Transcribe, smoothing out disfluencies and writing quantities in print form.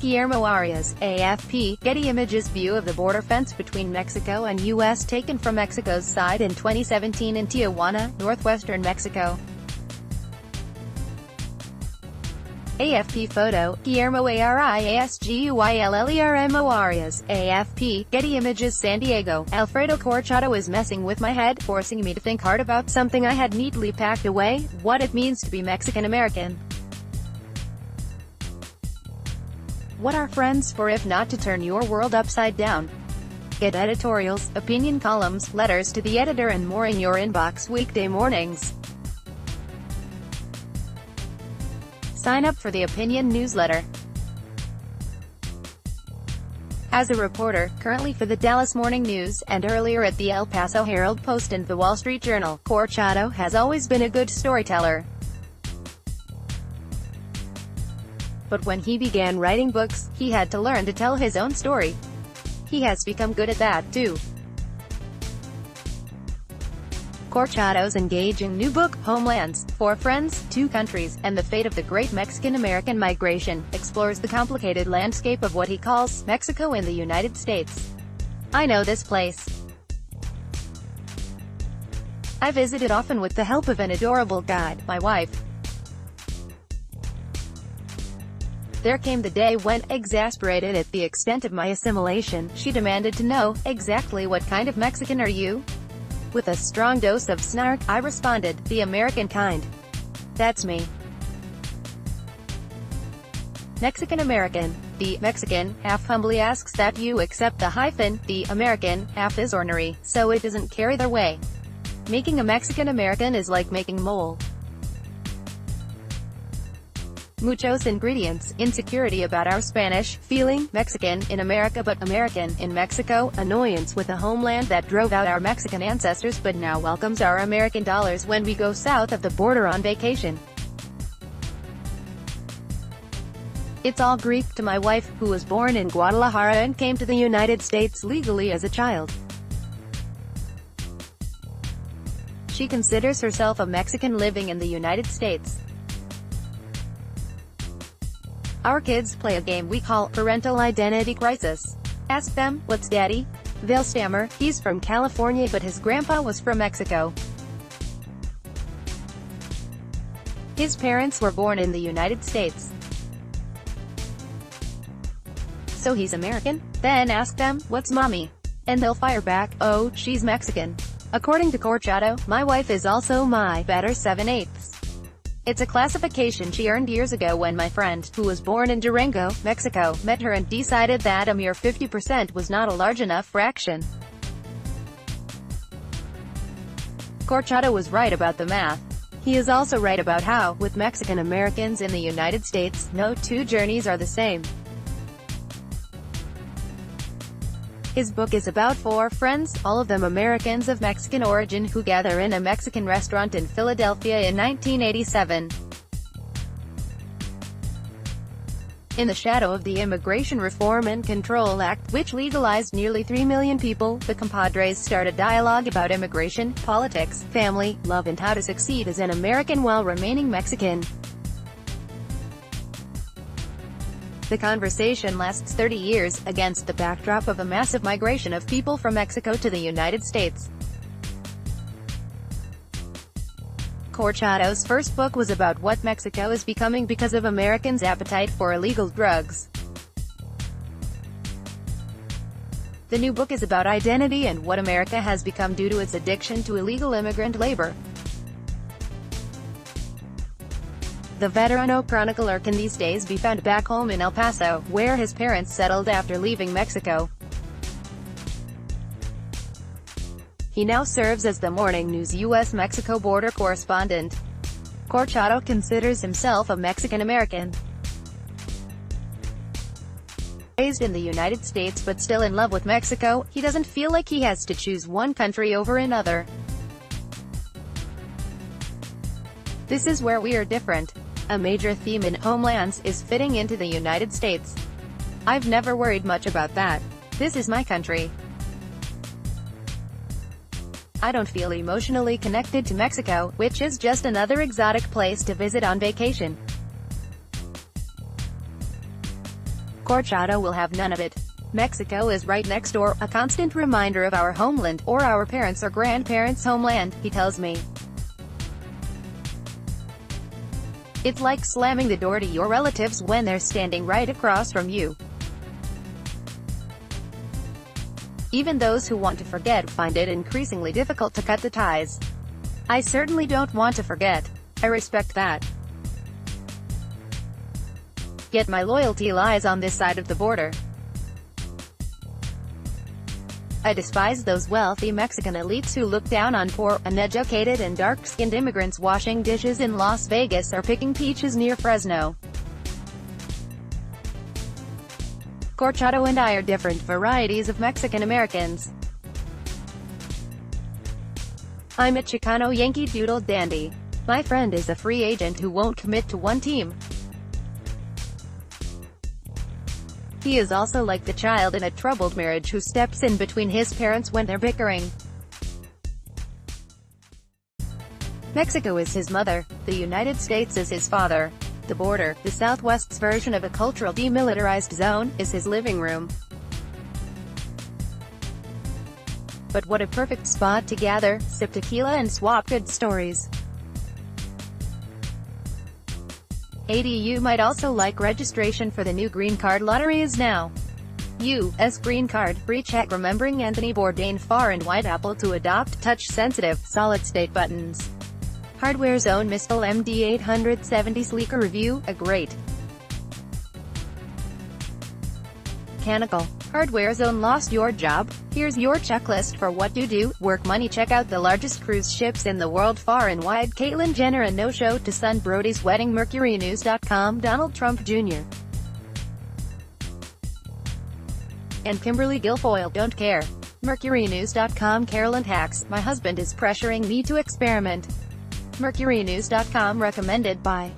Guillermo Arias, AFP, Getty Images. View of the border fence between Mexico and U.S. taken from Mexico's side in 2017 in Tijuana, northwestern Mexico. AFP photo, Guillermo Arias Arias, AFP, Getty Images. San Diego, Alfredo Corchado is messing with my head, forcing me to think hard about something I had neatly packed away, what it means to be Mexican-American. What are friends for if not to turn your world upside down? Get editorials, opinion columns, letters to the editor and more in your inbox weekday mornings. Sign up for the Opinion newsletter. As a reporter, currently for the Dallas Morning News, and earlier at the El Paso Herald-Post and the Wall Street Journal, Corchado has always been a good storyteller. But when he began writing books, he had to learn to tell his own story. He has become good at that, too. Corchado's engaging new book, Homelands, Four Friends, Two Countries, and the Fate of the Great Mexican-American Migration, explores the complicated landscape of what he calls Mexico in the United States. I know this place. I visit it often with the help of an adorable guide, my wife. There came the day when, exasperated at the extent of my assimilation, she demanded to know, exactly what kind of Mexican are you? With a strong dose of snark, I responded, the American kind. That's me. Mexican-American. The Mexican half humbly asks that you accept the hyphen. The American half is ornery, so it doesn't carry their way. Making a Mexican-American is like making mole. Muchos ingredients, insecurity about our Spanish, feeling Mexican in America but American in Mexico, annoyance with a homeland that drove out our Mexican ancestors but now welcomes our American dollars when we go south of the border on vacation. It's all Greek to my wife, who was born in Guadalajara and came to the United States legally as a child. She considers herself a Mexican living in the United States. Our kids play a game we call parental identity crisis. Ask them, what's daddy? They'll stammer, he's from California but his grandpa was from Mexico. His parents were born in the United States. So he's American? Then ask them, what's mommy? And they'll fire back, oh, she's Mexican. According to Corchado, my wife is also my better 7/8. It's a classification she earned years ago when my friend, who was born in Durango, Mexico, met her and decided that a mere 50% was not a large enough fraction. Corchado was right about the math. He is also right about how, with Mexican Americans in the United States, no two journeys are the same. His book is about four friends, all of them Americans of Mexican origin who gather in a Mexican restaurant in Philadelphia in 1987. In the shadow of the Immigration Reform and Control Act, which legalized nearly 3 million people, the compadres start a dialogue about immigration, politics, family, love and how to succeed as an American while remaining Mexican. The conversation lasts 30 years, against the backdrop of a massive migration of people from Mexico to the United States. Corchado's first book was about what Mexico is becoming because of Americans' appetite for illegal drugs. The new book is about identity and what America has become due to its addiction to illegal immigrant labor. The veterano chronicler can these days be found back home in El Paso, where his parents settled after leaving Mexico. He now serves as the Morning News U.S.-Mexico border correspondent. Corchado considers himself a Mexican-American. Raised in the United States but still in love with Mexico, he doesn't feel like he has to choose one country over another. This is where we are different. A major theme in Homelands is fitting into the United States. I've never worried much about that. This is my country. I don't feel emotionally connected to Mexico, which is just another exotic place to visit on vacation. Corchado will have none of it. Mexico is right next door, a constant reminder of our homeland, or our parents' or grandparents' homeland, he tells me. It's like slamming the door to your relatives when they're standing right across from you. Even those who want to forget find it increasingly difficult to cut the ties. I certainly don't want to forget. I respect that. Yet my loyalty lies on this side of the border. I despise those wealthy Mexican elites who look down on poor, uneducated and dark-skinned immigrants washing dishes in Las Vegas or picking peaches near Fresno. Corchado and I are different varieties of Mexican Americans. I'm a Chicano Yankee Doodle dandy. My friend is a free agent who won't commit to one team. He is also like the child in a troubled marriage who steps in between his parents when they're bickering. Mexico is his mother, the United States is his father. The border, the Southwest's version of a cultural demilitarized zone, is his living room. But what a perfect spot to gather, sip tequila and swap good stories. You might also like registration for the new green card lottery is now. U.S. green card, free check remembering Anthony Bourdain far and wide Apple to adopt touch-sensitive, solid-state buttons. Hardware Zone Mistral MD870 Sleeker Review, a great mechanical. Hardware Zone lost your job? Here's your checklist for what to do. Work money. Check out the largest cruise ships in the world far and wide. Caitlyn Jenner a no-show to son Brody's wedding. MercuryNews.com Donald Trump Jr. and Kimberly Guilfoyle don't care. MercuryNews.com Carolyn Hacks, my husband is pressuring me to experiment. MercuryNews.com recommended by